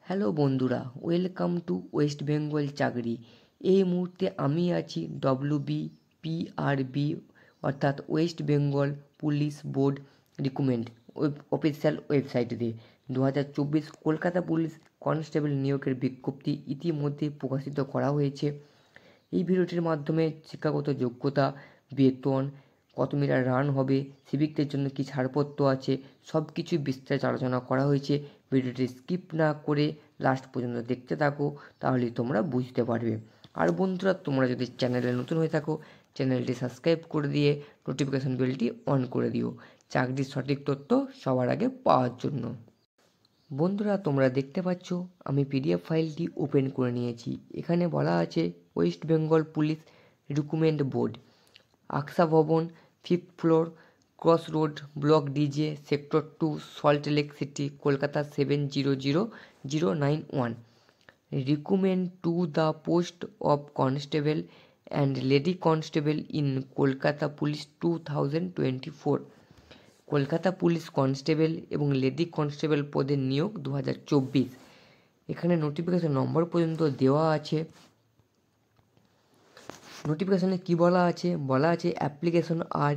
Hello বন্ধুরা, welcome to West Bengal চাকরি। এই মুহূর্তে আমি আছি WBPRB অর্থাৎ West Bengal police board recruitment official ওয়েবসাইটে। 2024 কলকাতা পুলিশ কনস্টেবল নিয়োগের বিজ্ঞপ্তি ইতিমধ্যে প্রকাশিত করা হয়েছে। এই ভিডিওটির মাধ্যমে শিক্ষাগত যোগ্যতা, বেতন, কত মিটার রান হবে, সিভিকদের জন্য কী ছাড়পত্র আছে, সব কিছুই বিস্তারিত আলোচনা করা হয়েছে। ভিডিওটি স্কিপ না করে লাস্ট পর্যন্ত দেখতে থাকো, তাহলেই তোমরা বুঝতে পারবে। আর বন্ধুরা, তোমরা যদি চ্যানেলে নতুন হয়ে থাকো, চ্যানেলটি সাবস্ক্রাইব করে দিয়ে নোটিফিকেশন বেলটি অন করে দিও চাকরির সঠিক তথ্য সবার আগে পাওয়ার জন্য। বন্ধুরা, তোমরা দেখতে পাচ্ছ আমি পিডিএফ ফাইলটি ওপেন করে নিয়েছি। এখানে বলা আছে west Bengal police recruitment board, আকসা Bhavan, 5th floor, cross road, block DJ, sector 2, salt lake city, Kolkata 700091। Recruitment to the post of constable and lady constable in Kolkata police 2024। Kolkata police constable এবং লেডি কনস্টেবল পদের নিয়োগ 2024। এখানে নোটিফিকেশন নম্বর পর্যন্ত দেওয়া আছে। নোটিফিকেশনে কি বলা আছে? বলা আছে application are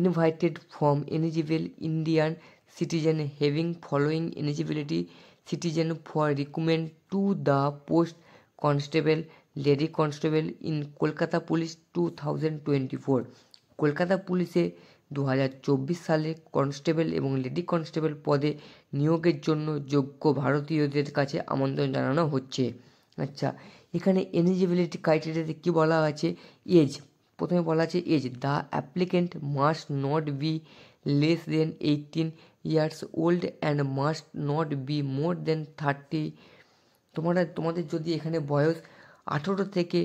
invited from eligible Indian citizen having following eligibility citizen for recruitment to the post constable lady constable in Kolkata police 2024। Kolkata পুলিশে 2024 সালে কনস্টেবল এবং লেডি কনস্টেবল পদে নিয়োগের জন্য যোগ্য ভারতীয়দের কাছে আমন্ত্রণ জানানো হচ্ছে। আচ্ছা, এখানে এলিজিবিলিটি ক্রাইটেরিয়াতে কী বলা আছে? এজ, প্রথমে বলা আছে age, the applicant must not be less than 18 years old and must not be more than 30। তোমাদের যদি এখানে বয়স 18 থেকে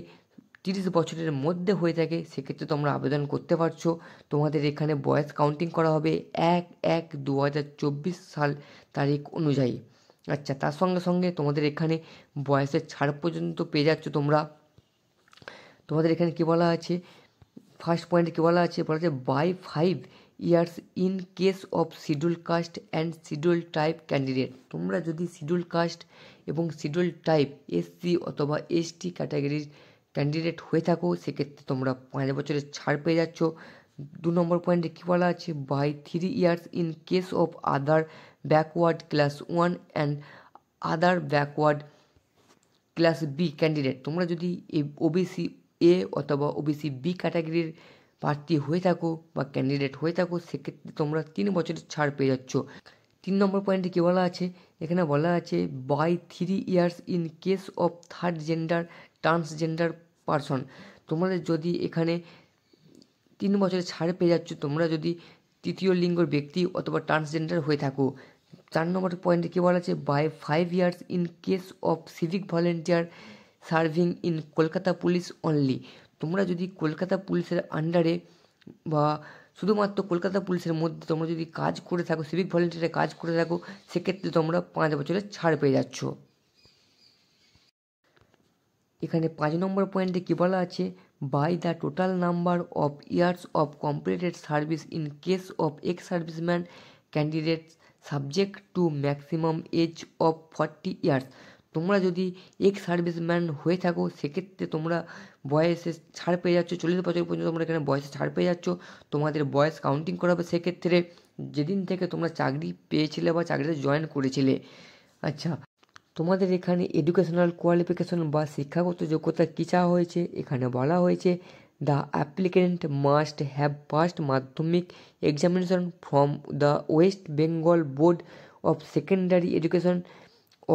30 বছরের মধ্যে হয়ে থাকে, সেক্ষেত্রে তোমরা আবেদন করতে পারছো। তোমাদের এখানে বয়স কাউন্টিং করা হবে 1/1/2024 সাল তারিখ অনুযায়ী। আচ্ছা, তার সঙ্গে সঙ্গে তোমাদের এখানে বয়সের ছাড় পর্যন্ত পেয়ে যাচ্ছ তোমরা। তোমাদের এখানে কী বলা আছে? ফার্স্ট পয়েন্টে কী বলা আছে? বলা আছে by 5 years in case of schedule caste and schedule type candidate. তোমরা যদি শিডিউল কাস্ট এবং শিডিউল টাইপ SC অথবা ST ক্যাটাগরির ক্যান্ডিডেট হয়ে থাকো, সেক্ষেত্রে তোমরা 5 বছরের ছাড় পেয়ে যাচ্ছ। 2 নম্বর পয়েন্টে কী বলা আছে? By 3 years in case of other backward class 1 and other backward class B candidate. তোমরা যদি এই OBC A অথবা OBC B ক্যাটাগরির প্রার্থী হয়ে থাকো বা ক্যান্ডিডেট হয়ে থাকো, সেক্ষেত্রে তোমরা 3 বছরের ছাড় পেয়ে যাচ্ছ। 3 নম্বর পয়েন্টে কী বলা আছে? এখানে বলা আছে by 3 years in case of third gender transgender person. তোমাদের যদি এখানে 3 বছরের ছাড় পেয়ে যাচ্ছ তোমরা যদি তৃতীয় লিঙ্গর ব্যক্তি অথবা ট্রান্সজেন্ডার হয়ে থাকো। 4 নম্বর পয়েন্টে কী বলা আছে? By 5 years in case of civic volunteer serving in Kolkata police only. তোমরা যদি কলকাতা পুলিশের আন্ডারে বা শুধুমাত্র কলকাতা পুলিশের মধ্যে তোমরা যদি কাজ করে থাকো, সিভিক ভলেন্টিয়ারে কাজ করে থাকো, সেক্ষেত্রে তোমরা 5 বছরের ছাড় পেয়ে যাচ্ছ। এখানে 5 নম্বর পয়েন্টে কী বলা আছে? By the total number of years of completed service in case of ex serviceman candidates subject to maximum age of 40 years। তোমরা যদি এক্স সার্ভিসম্যান হয়ে থাকো, সেক্ষেত্রে তোমরা বয়সে ছাড় পেয়ে যাচ্ছ। 40 বছর পর্যন্ত তোমরা এখানে বয়সে ছাড় পেয়ে যাচ্ছ। তোমাদের বয়স কাউন্টিং করা হবে সেক্ষেত্রে যেদিন থেকে তোমরা চাকরি পেয়েছিলে বা চাকরিতে জয়েন করেছিলে। আচ্ছা, তোমাদের এখানে এডুকেশনাল কোয়ালিফিকেশন বা শিক্ষাগত যোগ্যতা কী চাওয়া হয়েছে? এখানে বলা হয়েছে the applicant must have passed Madhyamik examination from the west Bengal board of secondary education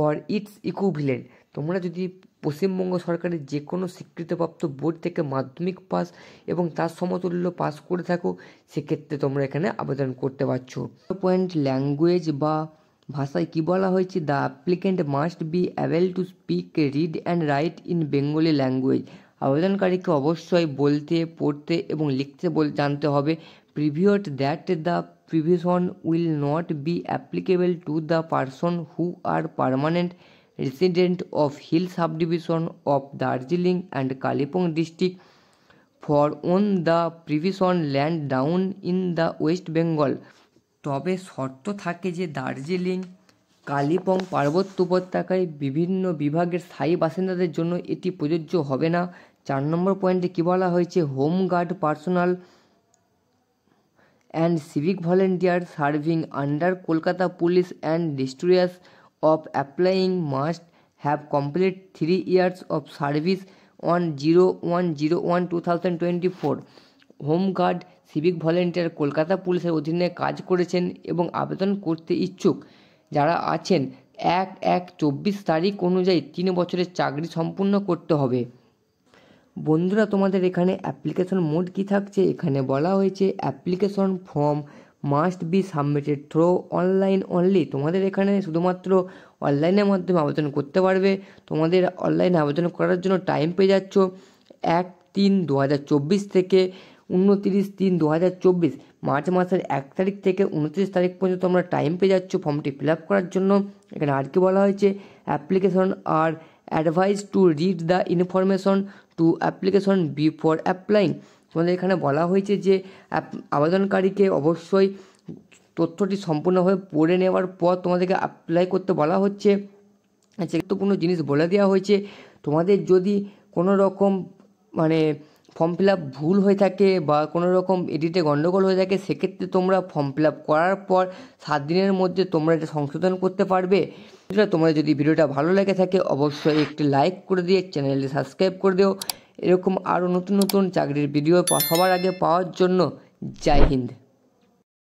or its equivalent. তোমরা যদি পশ্চিমবঙ্গ সরকারের যে কোনো স্বীকৃতিপ্রাপ্ত বোর্ড থেকে মাধ্যমিক পাস এবং তার সমতুল্য পাস করে থাকো, সেক্ষেত্রে তোমরা এখানে আবেদন করতে পারছো। পয়েন্ট ল্যাঙ্গুয়েজ বা ভাষায় কী বলা হয়েছে? The applicant must be able to speak, read and write in Bengali language. আবেদনকারীকে অবশ্যই বলতে, পড়তে এবং লিখতে জানতে হবে। Provided that the provision will not be applicable to the person who are permanent resident of Hill subdivision of Darjeeling and Kalimpong district for on the provision land down in the West Bengal। তবে শর্ত থাকে যে দার্জিলিং কালিম্পং পার্বত্য উপত্যকায় বিভিন্ন বিভাগের স্থায়ী বাসিন্দাদের জন্য এটি প্রযোজ্য হবে না। 4 নম্বর পয়েন্টে কী বলা হয়েছে, home guard personal and civic volunteers serving under Kolkata Police and Districts of applying must have completed 3 years of service on 01/01/2024. Home guard civic volunteer Kolkata পুলিশের অধীনে কাজ করেছেন এবং আবেদন করতে ইচ্ছুক যারা আছেন 1/1/24 তারিখ অনুযায়ী 3 বছরের চাকরি সম্পূর্ণ করতে হবে। বন্ধুরা, তোমাদের এখানে অ্যাপ্লিকেশন মোড কী থাকছে, এখানে বলা হয়েছে application form must be submitted through online only. তোমাদের এখানে শুধুমাত্র অনলাইনের মাধ্যমে আবেদন করতে পারবে। তোমাদের অনলাইনে আবেদন করার জন্য টাইম পেয়ে যাচ্ছ 1/3/2024 থেকে 29/3/2024, মার্চ মাসের 1 তারিখ থেকে 29 তারিখ পর্যন্ত তোমরা টাইম পেয়ে যাচ্ছ ফর্মটি ফিল আপ করার জন্য। এখানে আর কি বলা হয়েছে, application are advise to read the information to application before applying. তোমাদের এখানে বলা হয়েছে যে আবেদনকারীকে অবশ্যই তথ্যটি সম্পূর্ণভাবে পড়ে নেওয়ার পর তোমাদেরকে অ্যাপ্লাই করতে বলা হচ্ছে। গুরুত্বপূর্ণ জিনিস বলে দেওয়া হয়েছে, তোমাদের যদি কোনো রকম ফর্ম ফিল আপ ভুল হয়ে থাকে বা কোনো রকম এডিটে গণ্ডগোল হয়ে থাকে, সেক্ষেত্রে তোমরা ফর্ম ফিল আপ করার পর 7 দিনের মধ্যে তোমরা এটা সংশোধন করতে পারবে। তোমাদের যদি ভিডিওটা ভালো লেগে থাকে অবশ্যই একটি লাইক করে দিয়ে চ্যানেলটি সাবস্ক্রাইব করে দিও। এরকম আরও নতুন নতুন চাকরির ভিডিও সবার আগে পাওয়ার জন্য। জয় হিন্দ।